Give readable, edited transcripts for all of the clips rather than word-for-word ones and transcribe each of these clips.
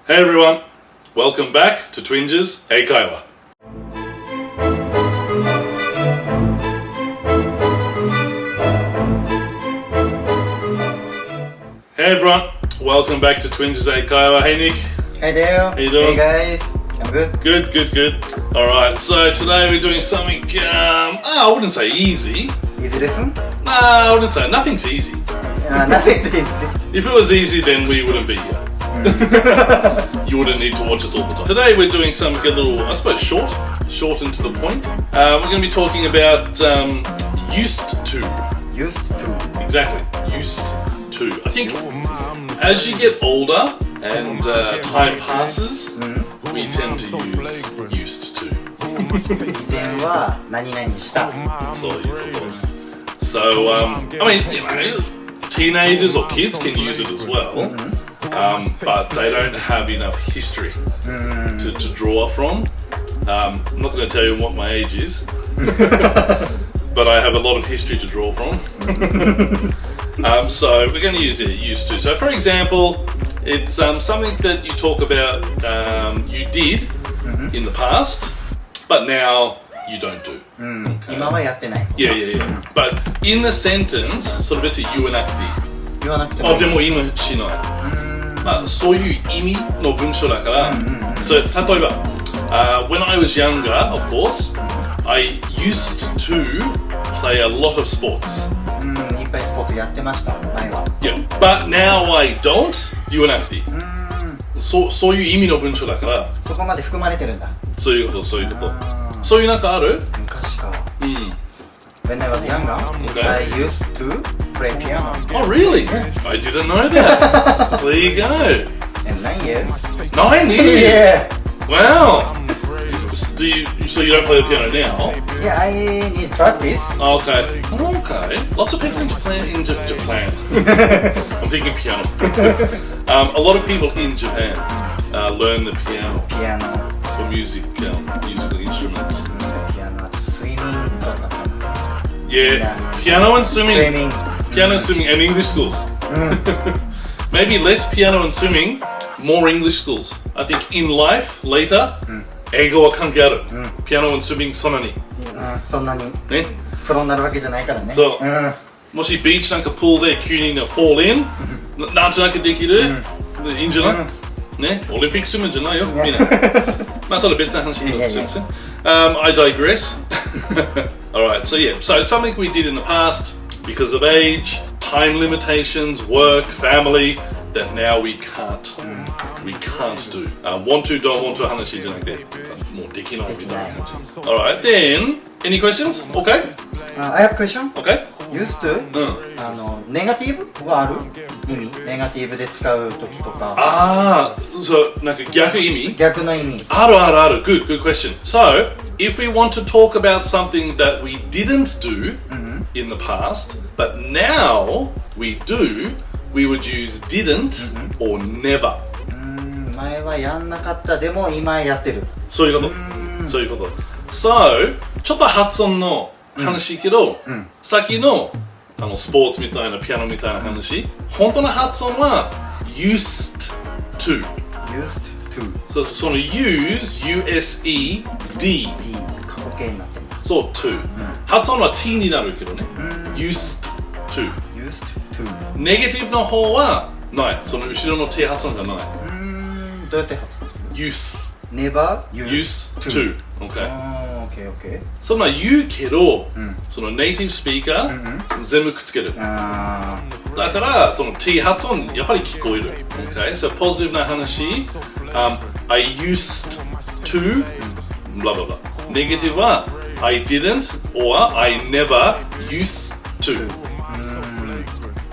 Hey everyone, welcome back to Twinjas英会話。Hey everyone, welcome back to Twinjas英会話。Hey Nick. Hey there. How you doing? Hey guys. I'm good. Good. Alright, so today we're doing something, I wouldn't say easy. Easy lesson? I wouldn't say, nothing's easy. Nothing's easy. If it was easy, then we wouldn't be here. You wouldn't need to watch us all the time. Today we're doing something a little, I suppose, short and to the point. We're going to be talking about used to. Used to. Exactly, used to. I think as you get older and time passes, we tend to use used to. 以前は何々した。そういうこと。So, I mean, you know, teenagers or kids can use it as well, but they don't have enough history to draw from. I'm not going to tell you what my age is, but I have a lot of history to draw from. So we're going to use it used to. So for example, it's something that you talk about you did in the past, but now you don't do. 今はやってない。Yeah. But in the sentence, それ別に言わなくていい。言わなくても。でも今しない。まあそういう意味の文章だから、so, 例えば、when I was younger, of course, I used to play a lot of sports. いっぱいスポーツやってました、前は。Yeah, but now I don't 言わなくていい。そういう意味の文章だから。そこまで含まれてるんだ。そういうこと。そういうなんかある？昔か。When I was younger, I used to play piano. Oh really? I didn't know that. There you go. And 9 years. 9 years? Yeah. Wow. So you don't play the piano now? Yeah, I need practice. Okay. Lots of people in Japan. I'm thinking piano. A lot of people in Japan learn the piano for musical instruments. Piano, swimming. Yeah, piano and swimming. Piano and swimming and English schools. Maybe less piano and swimming, more English schools. I think in life, later, 英語は関係ある。ピアノand swimming そんなに。そんなに。ね。プロになるわけじゃないからね。そう。もしビーチなんかプールで急にfall in、なんとなくできる、いいんじゃない？ね。オリンピックスイムじゃないよ、みんな。まあそれ別な話になる。すいません。I digress. Alright, so something we did in the past because of age, time limitations, work, family, that now we can't do. Want to, don't want to 話じゃなくて、もうできないみたいな感じ。Alright, then, any questions? Okay? I have a question. Okay? Used to? ネガティブはある意味ネガティブで使うときとか。そう、なんか逆意味逆の意味。ある。Good question. So, if we want to talk about something that we didn't do in the past, but now we do, we would use didn't or never. 前はやんなかったでも今やってる。そういうこと。So, ちょっと発音の話けど、さっきのスポーツみたいなピアノみたいな話、本当の発音は used to。そうその use、U-S-E-D。過去形になってる。そう、to。発音は t になるけどね。used to。ネガティブの方はない。その後ろの t 発音がない。どうやって発音するの？ Never used to. Okay. その言うけど、そのネイティブスピーカー全部くっつける。だからその t 発音やっぱり聞こえる。Okay? So ポジティブな話、I used to blah blah blah。ネガティブは I didn't or I never used to。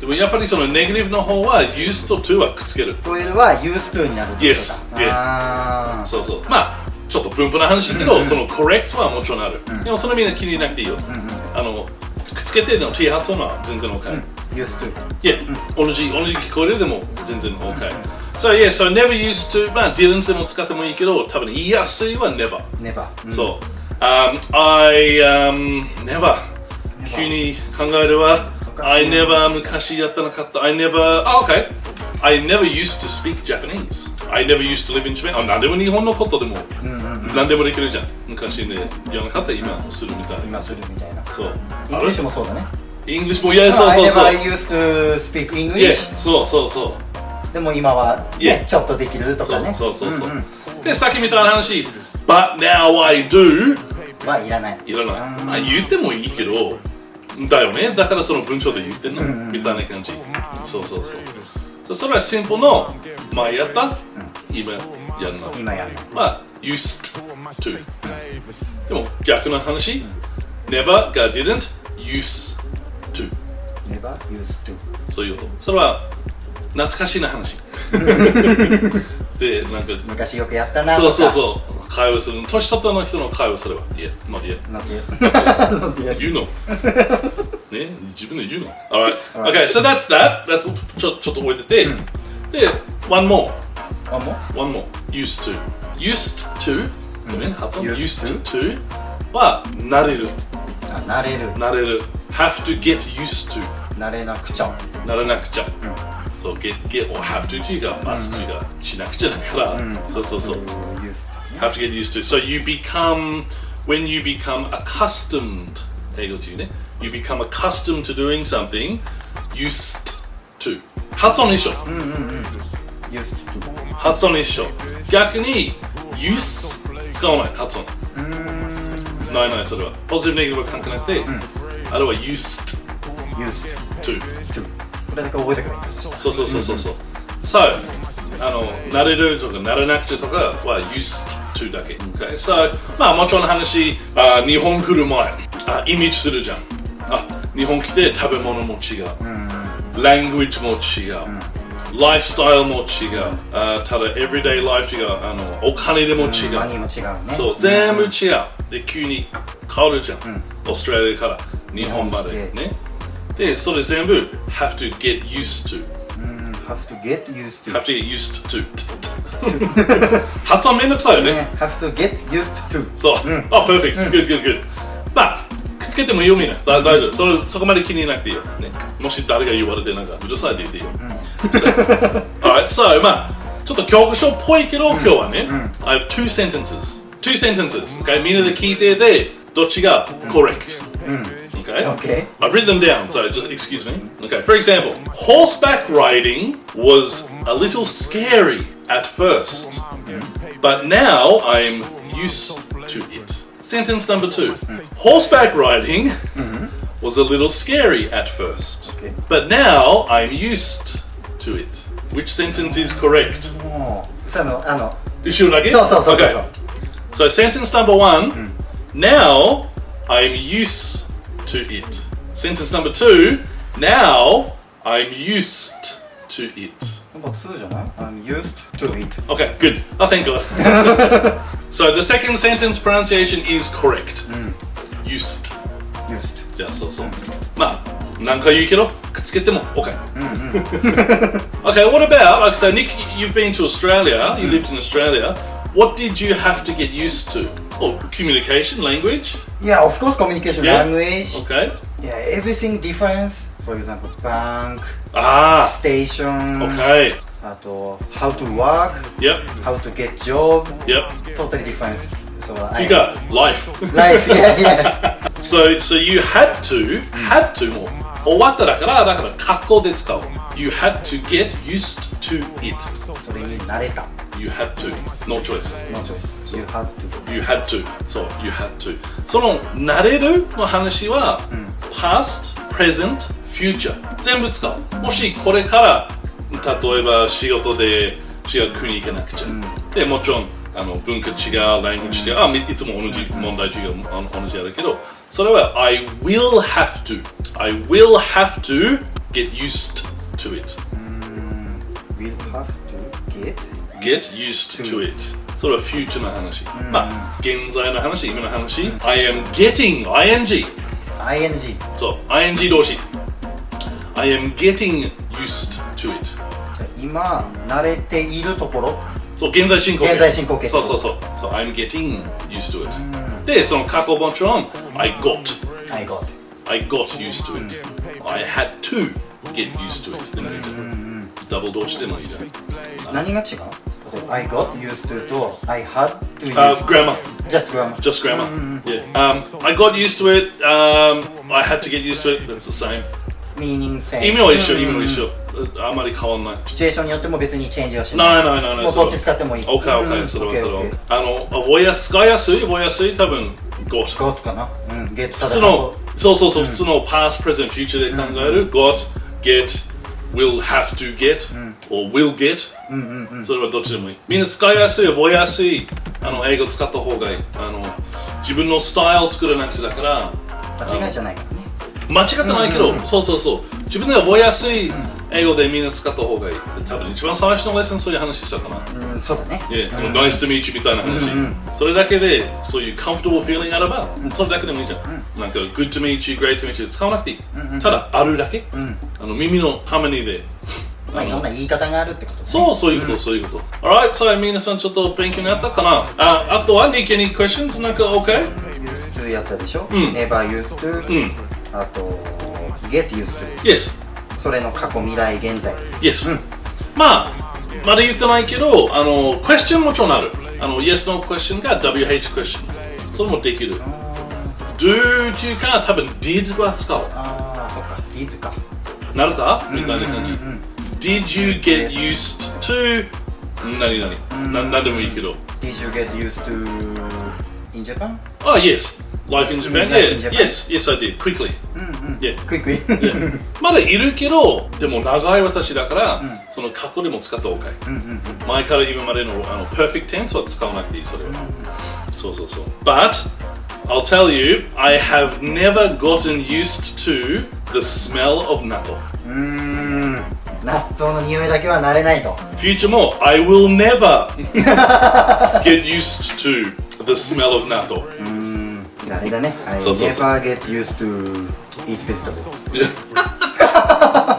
でもやっぱりそのネガティブの方は used to はくっつける。これは used to になるってことだ。Yes. そう。まあちょっと文法の話だけど、その correct はもちろんある。でもそのみんな気になくていいよ。くっつけての t 発音は全然 OK。used to。同じ聞こえるでも全然 OK。So never used to、まあ didn't でも使ってもいいけど、多分言いやすいは never。そう。I never。急に考えるは I never 昔やってなかった。I never used to speak Japanese. I never used to live in Japan. 何でも日本のことでも何でもできるじゃん。昔ね、やらなかった今するみたいな。今するみたいな。そう。イングリッシュもそうだね。イングリッシュも、いや、そうそうそう。I never used to speak English. そうそうそう。でも今はね、ちょっとできるとかね。そう。で、さっきみたいな話、But now I do はいらない。いらない。言ってもいいけど、だよね。だからその文章で言ってんのみたいな感じ。そう。それはシンプルの前やった、今やんの。今やる。used to。でも逆の話、never が didn't used to。never used to。そういうこと。それは懐かしいな話。で、なんか昔よくやったなとか。そう。会話する。年取ったの人の会話すれば。いや、not yet. You know. ね、自分で言うの。Alright. Okay, so that's that. ちょっと置いてて。で、one more. Used to. Used to. ごめん、発音。Used to は、慣れる。慣れる。Have to get used to. 慣れなくちゃ。そう、get or have to というか、must というか、しなくちゃだから。そう。Have to get used to. So when you become accustomed, 英語で言うね。You become accustomed to doing something, used to. 発音一緒。used to. 発音一緒。逆に、use 使わない、発音。ない、それは。ポジティブ、ネガティブは関係なくて、あれは used to. これだけ覚えてくればいいんです。そう。So, 慣れるとか慣れなくちゃとかは used to だけ。Okay? So, もちろん話、日本来る前、イメージするじゃん。日本来て食べ物も違う。language も違う。ライフスタイルも違う。ただ、everyday life 違う。お金でも違う。何も違うね。そう、全部違う。で、急に変わるじゃん。オーストラリアから日本までね。で、それ全部 have to get used to。have to get used to 発音めんどくさいよね。have to get used to そう。perfect. Good. くっつけても読みない。大丈夫。そこまで気になくていいよ。もし誰が言われてなんかうるさいって言っていいよ。Alright, so ちょっと教科書っぽいけど今日はね、I have two sentences. Okay? みんなで聞いてでどっちが correct. Okay. I've written them down, so just excuse me. Okay, for example, horseback riding was a little scary at first, but now I'm used to it. Sentence number 2. Horseback riding was a little scary at first, but now I'm used to it. Which sentence is correct? 後ろだけ? そう。Okay. So sentence number 1, now I'm used to it. Sentence number 2, now I'm used to it. Number 2じゃない? I'm used to it. Okay, good. Thank God. So the second sentence pronunciation is correct. Used. じゃあそう。何回言うけどくっつけても OK. Okay, what about, so Nick, you've been to Australia, you lived in Australia. What did you have to get used to? Oh, communication, language? Yeah, of course, communication, language. Okay. Yeah, everything different. For example, bank, station. Okay. あと how to work. Yep. How to get job. Yep. Totally different. So Tika, life. Life, yeah. So you had to も終わっただから格好で使う。You had to get used to it. それに慣れた。You had to. No choice. You had to. You had to. そう、you had to. その慣れるの話は、past, present, future 全部使う。もしこれから例えば仕事で違う国行かなくちゃ。でもちろん文化違う、language違う。いつも同じ問題違う、同じやるけど、それは I will have to. I will have to get used to it. Will have to get used to it. それは future の話。現在の話、今の話。I am getting, ing. そう、ing 動詞。I am getting used to it. 今、慣れているところ。そう、現在進行形。そう。So, I'm getting used to it. で、その過去もちろん、I got used to it. I had to get used to it でもいいじゃん。ダブル動詞でもいいじゃん。何が違う？ I got used to と I had to use grammar. Just grammar. Just grammar. Yeah. I got used to it. I had to get used to it. That's the same. Meaning same. 意味は一緒、意味は一緒。あまり変わんない。シチュエーションによっても別にチェンジはしない。ない。もうどっち使ってもいい。OK、それはそれは。覚えやすい、使いやすい、多分 got。got かな。get 普通の、そう、普通の past, present, future で考える got, get、will have to get、or will get。それはどっちでもいい。みんな使いやすい、覚えやすい、英語使った方がいい。自分のスタイルを作らなくちゃだから。間違いじゃないからね。間違ってないけど、そう。自分で覚えやすい英語でみんな使った方がいい。多分一番最初のレッスンそういう話したかな。そうだね。Nice to meet you みたいな話。それだけでそういう comfortable feeling あれば、それだけでもいいじゃん。なんか good to meet you, great to meet you 使わなくていい。ただあるだけ。耳のためにで。いろんな言い方があるってことね。そういうこと。Alright, so 皆さんちょっと勉強になったかな。あとは Nick any questions? なんか OK？Used to やったでしょ。Never used to。あと get used to。Yes。それの過去未来現在。Yes。まだ言ってないけど、question もちろんある。Yes no question が WH question。それもできる。do っていうか多分 did は使う。そっか。did か。なるたみたいな感じ。Did you get used to 何でもいいけど。Did you get used to in Japan? Oh yes. Life in Japan? Yes, I did. Quickly. Quickly? まだいるけど、でも長い私だから、その過去でも使った方がいい。前から今までのperfect tense は使わなくていい、それは。そう。But, I'll tell you, I have never gotten used to the smell of natto. 納豆の匂いだけは慣れないと。Future も I will never get used to the smell of natto. あれだね。I never get used to eat vegetable.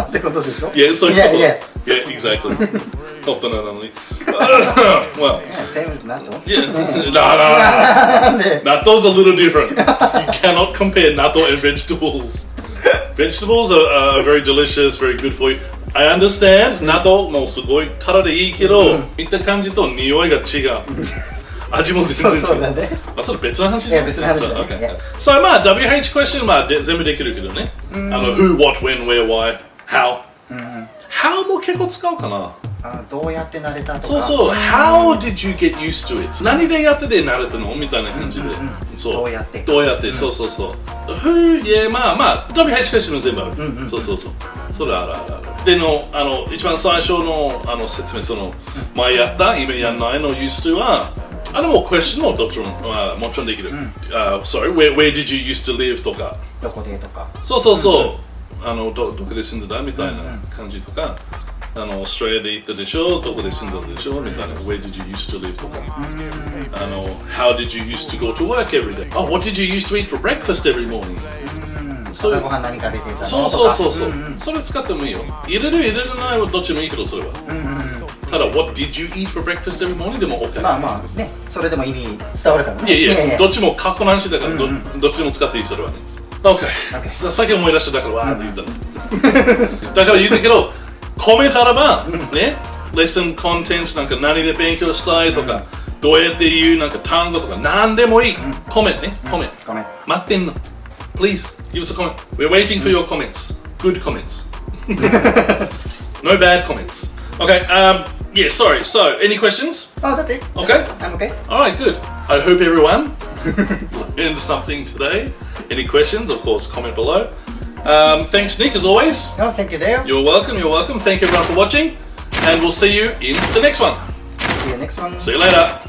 ってことでしょ？ Yeah, そういうこと。Yeah, exactly. 大人なのに。Well, same as natto? Yeah, no. Natto's a little different. You cannot compare natto and vegetables. Vegetables are very delicious, very good for you. I understand. natto もすごい体いいけど、見た感じと匂いが違う。味も全然違う。そうだね。それ別の話じゃん。別の話だね。So まあ WH question 全部できるけどね。Who, what, when, where, why, how. How も結構使うかな。どうやって慣れたとか。そう。How did you get used to it? 何でやってで慣れたのみたいな感じで。どうやって。そう。Who, yeah まあ WH question も全部ある。そう。それある。での一番最初の説明その前やった今やんないの used to はもう question ももちろんできる。Sorry, where did you used to live とか。どこでとか。そう。どこで住んでたみたいな感じとか。オーストラリアで行ったでしょどこで住んだでしょみたいな Where did you used to live とかHow did you used to go to work every day? Oh, what did you used to eat for breakfast every morning? 朝ごはん何食べていたのそうそれ使ってもいいよ入れるないはどっちもいいけどそれはただ What did you eat for breakfast every morning? でも OK まあねそれでも意味伝わるからねいやどっちも過去の話だからどっちでも使っていいそれはね OK さっき思い出しただからわーって言ったんですだから言ったけどコメントあれば、ね、レッスンコンテンツなんか何で勉強したいとか、どうやって言うなんか単語とか何でもいい。コメントね、コメント。待ってんの。Please, give us a comment. We're waiting for your comments. Good comments. No bad comments. Okay, yeah, sorry. So, any questions? Oh, that's it. Okay? I'm okay. Alright, good. I hope everyone learned something today. Any questions? Of course, comment below. Thanks, Nick, as always. Oh, thank you, Dale. You're welcome. Thank you, everyone, for watching. And we'll see you in the next one. See you next one. See you later.